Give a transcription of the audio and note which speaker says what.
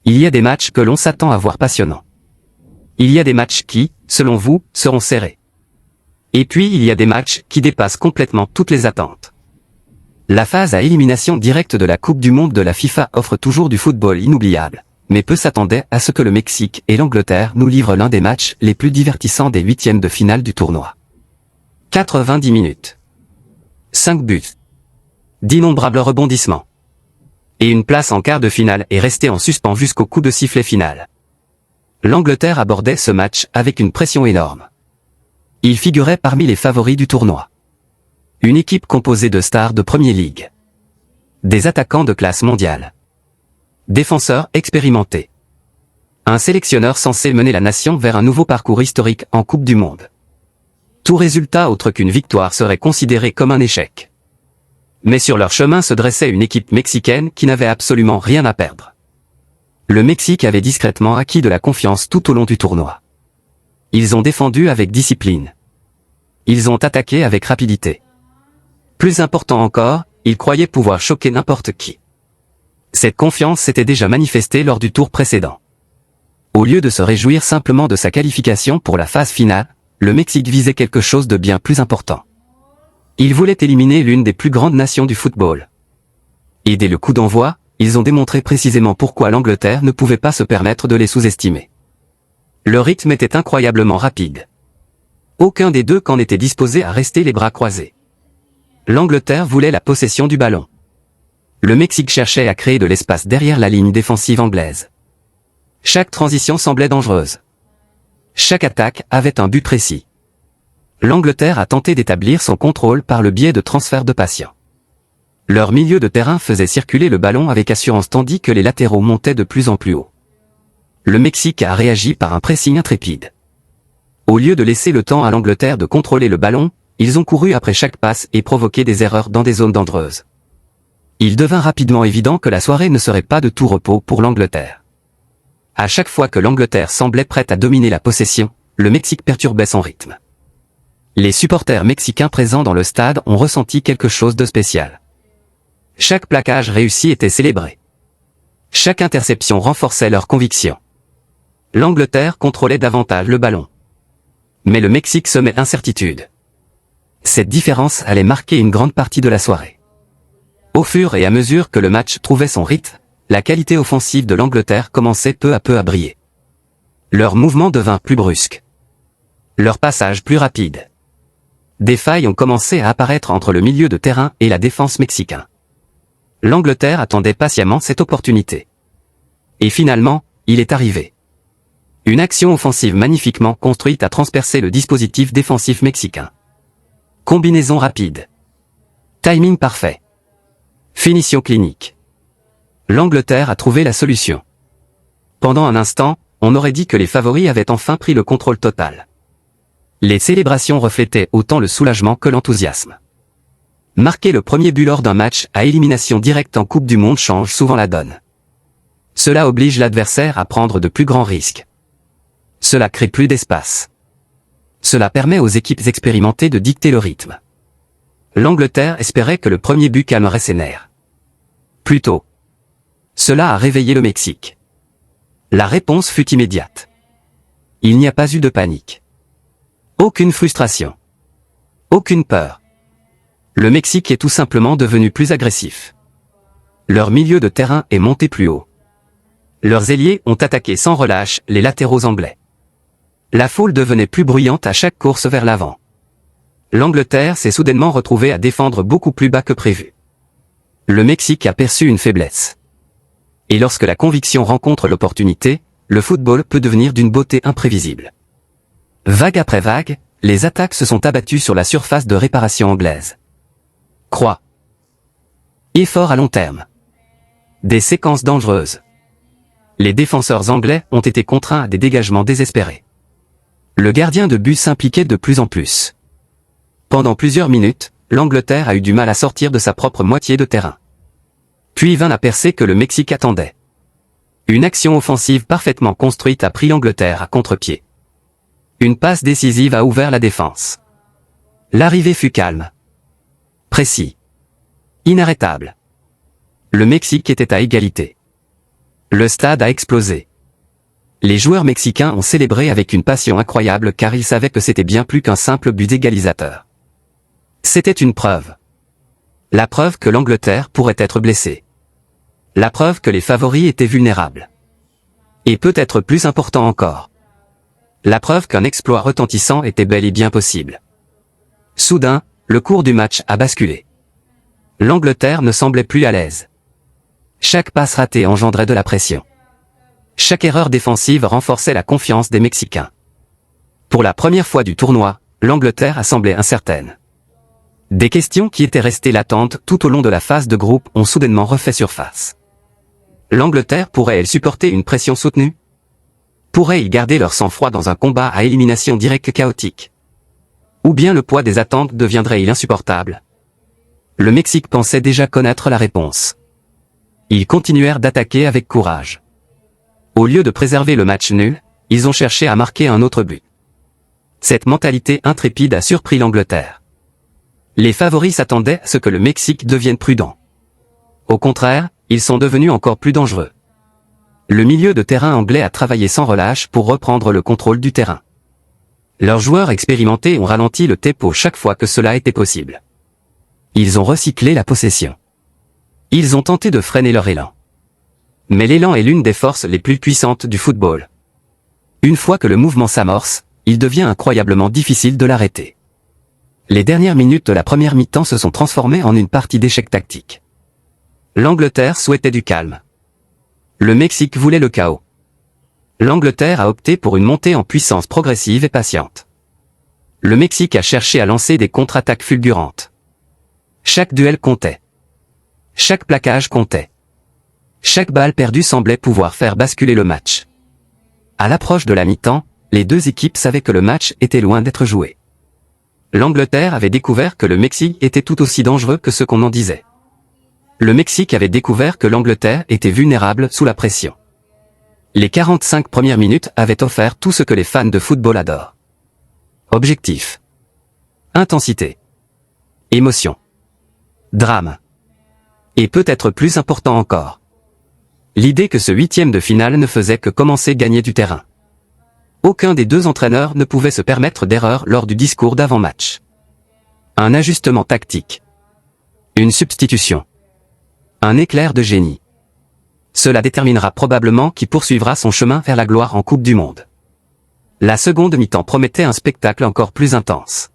Speaker 1: Il y a des matchs que l'on s'attend à voir passionnants. Il y a des matchs qui, selon vous, seront serrés. Et puis il y a des matchs qui dépassent complètement toutes les attentes. La phase à élimination directe de la Coupe du Monde de la FIFA offre toujours du football inoubliable, mais peu s'attendaient à ce que le Mexique et l'Angleterre nous livrent l'un des matchs les plus divertissants des huitièmes de finale du tournoi. 90 minutes. 5 buts. D'innombrables rebondissements. Et une place en quart de finale est restée en suspens jusqu'au coup de sifflet final. L'Angleterre abordait ce match avec une pression énorme. Il figurait parmi les favoris du tournoi. Une équipe composée de stars de Premier League. Des attaquants de classe mondiale. Défenseurs expérimentés. Un sélectionneur censé mener la nation vers un nouveau parcours historique en Coupe du Monde. Tout résultat autre qu'une victoire serait considéré comme un échec. Mais sur leur chemin se dressait une équipe mexicaine qui n'avait absolument rien à perdre. Le Mexique avait discrètement acquis de la confiance tout au long du tournoi. Ils ont défendu avec discipline. Ils ont attaqué avec rapidité. Plus important encore, ils croyaient pouvoir choquer n'importe qui. Cette confiance s'était déjà manifestée lors du tour précédent. Au lieu de se réjouir simplement de sa qualification pour la phase finale, le Mexique visait quelque chose de bien plus important. Il voulait éliminer l'une des plus grandes nations du football. Et dès le coup d'envoi, ils ont démontré précisément pourquoi l'Angleterre ne pouvait pas se permettre de les sous-estimer. Le rythme était incroyablement rapide. Aucun des deux camps n'était disposé à rester les bras croisés. L'Angleterre voulait la possession du ballon. Le Mexique cherchait à créer de l'espace derrière la ligne défensive anglaise. Chaque transition semblait dangereuse. Chaque attaque avait un but précis. L'Angleterre a tenté d'établir son contrôle par le biais de transferts de patients. Leur milieu de terrain faisait circuler le ballon avec assurance tandis que les latéraux montaient de plus en plus haut. Le Mexique a réagi par un pressing intrépide. Au lieu de laisser le temps à l'Angleterre de contrôler le ballon, ils ont couru après chaque passe et provoqué des erreurs dans des zones dangereuses. Il devint rapidement évident que la soirée ne serait pas de tout repos pour l'Angleterre. À chaque fois que l'Angleterre semblait prête à dominer la possession, le Mexique perturbait son rythme. Les supporters mexicains présents dans le stade ont ressenti quelque chose de spécial. Chaque plaquage réussi était célébré. Chaque interception renforçait leur conviction. L'Angleterre contrôlait davantage le ballon. Mais le Mexique semait l'incertitude. Cette différence allait marquer une grande partie de la soirée. Au fur et à mesure que le match trouvait son rythme, la qualité offensive de l'Angleterre commençait peu à peu à briller. Leur mouvement devint plus brusque. Leur passage plus rapide. Des failles ont commencé à apparaître entre le milieu de terrain et la défense mexicain. L'Angleterre attendait patiemment cette opportunité. Et finalement, il est arrivé. Une action offensive magnifiquement construite a transpercé le dispositif défensif mexicain. Combinaison rapide. Timing parfait. Finition clinique. L'Angleterre a trouvé la solution. Pendant un instant, on aurait dit que les favoris avaient enfin pris le contrôle total. Les célébrations reflétaient autant le soulagement que l'enthousiasme. Marquer le premier but lors d'un match à élimination directe en Coupe du Monde change souvent la donne. Cela oblige l'adversaire à prendre de plus grands risques. Cela crée plus d'espace. Cela permet aux équipes expérimentées de dicter le rythme. L'Angleterre espérait que le premier but calmerait ses nerfs. Plus tôt. Cela a réveillé le Mexique. La réponse fut immédiate. Il n'y a pas eu de panique. Aucune frustration. Aucune peur. Le Mexique est tout simplement devenu plus agressif. Leur milieu de terrain est monté plus haut. Leurs ailiers ont attaqué sans relâche les latéraux anglais. La foule devenait plus bruyante à chaque course vers l'avant. L'Angleterre s'est soudainement retrouvée à défendre beaucoup plus bas que prévu. Le Mexique a perçu une faiblesse. Et lorsque la conviction rencontre l'opportunité, le football peut devenir d'une beauté imprévisible. Vague après vague, les attaques se sont abattues sur la surface de réparation anglaise. Croix. Effort à long terme. Des séquences dangereuses. Les défenseurs anglais ont été contraints à des dégagements désespérés. Le gardien de but s'impliquait de plus en plus. Pendant plusieurs minutes, l'Angleterre a eu du mal à sortir de sa propre moitié de terrain. Puis vint la percée que le Mexique attendait. Une action offensive parfaitement construite a pris l'Angleterre à contre-pied. Une passe décisive a ouvert la défense. L'arrivée fut calme. Précis. Inarrêtable. Le Mexique était à égalité. Le stade a explosé. Les joueurs mexicains ont célébré avec une passion incroyable car ils savaient que c'était bien plus qu'un simple but d'égalisateur. C'était une preuve. La preuve que l'Angleterre pourrait être blessée. La preuve que les favoris étaient vulnérables. Et peut-être plus important encore. La preuve qu'un exploit retentissant était bel et bien possible. Soudain, le cours du match a basculé. L'Angleterre ne semblait plus à l'aise. Chaque passe ratée engendrait de la pression. Chaque erreur défensive renforçait la confiance des Mexicains. Pour la première fois du tournoi, l'Angleterre a semblé incertaine. Des questions qui étaient restées latentes tout au long de la phase de groupe ont soudainement refait surface. L'Angleterre pourrait-elle supporter une pression soutenue? Pourrait-ils garder leur sang-froid dans un combat à élimination directe chaotique? Ou bien le poids des attentes deviendrait-il insupportable? Le Mexique pensait déjà connaître la réponse. Ils continuèrent d'attaquer avec courage. Au lieu de préserver le match nul, ils ont cherché à marquer un autre but. Cette mentalité intrépide a surpris l'Angleterre. Les favoris s'attendaient à ce que le Mexique devienne prudent. Au contraire, ils sont devenus encore plus dangereux. Le milieu de terrain anglais a travaillé sans relâche pour reprendre le contrôle du terrain. Leurs joueurs expérimentés ont ralenti le tempo chaque fois que cela était possible. Ils ont recyclé la possession. Ils ont tenté de freiner leur élan. Mais l'élan est l'une des forces les plus puissantes du football. Une fois que le mouvement s'amorce, il devient incroyablement difficile de l'arrêter. Les dernières minutes de la première mi-temps se sont transformées en une partie d'échecs tactiques. L'Angleterre souhaitait du calme. Le Mexique voulait le chaos. L'Angleterre a opté pour une montée en puissance progressive et patiente. Le Mexique a cherché à lancer des contre-attaques fulgurantes. Chaque duel comptait. Chaque plaquage comptait. Chaque balle perdue semblait pouvoir faire basculer le match. À l'approche de la mi-temps, les deux équipes savaient que le match était loin d'être joué. L'Angleterre avait découvert que le Mexique était tout aussi dangereux que ce qu'on en disait. Le Mexique avait découvert que l'Angleterre était vulnérable sous la pression. Les 45 premières minutes avaient offert tout ce que les fans de football adorent. Objectif. Intensité. Émotion. Drame. Et peut-être plus important encore. L'idée que ce huitième de finale ne faisait que commencer gagner du terrain. Aucun des deux entraîneurs ne pouvait se permettre d'erreur lors du discours d'avant-match. Un ajustement tactique. Une substitution. Un éclair de génie. Cela déterminera probablement qui poursuivra son chemin vers la gloire en Coupe du Monde. La seconde mi-temps promettait un spectacle encore plus intense.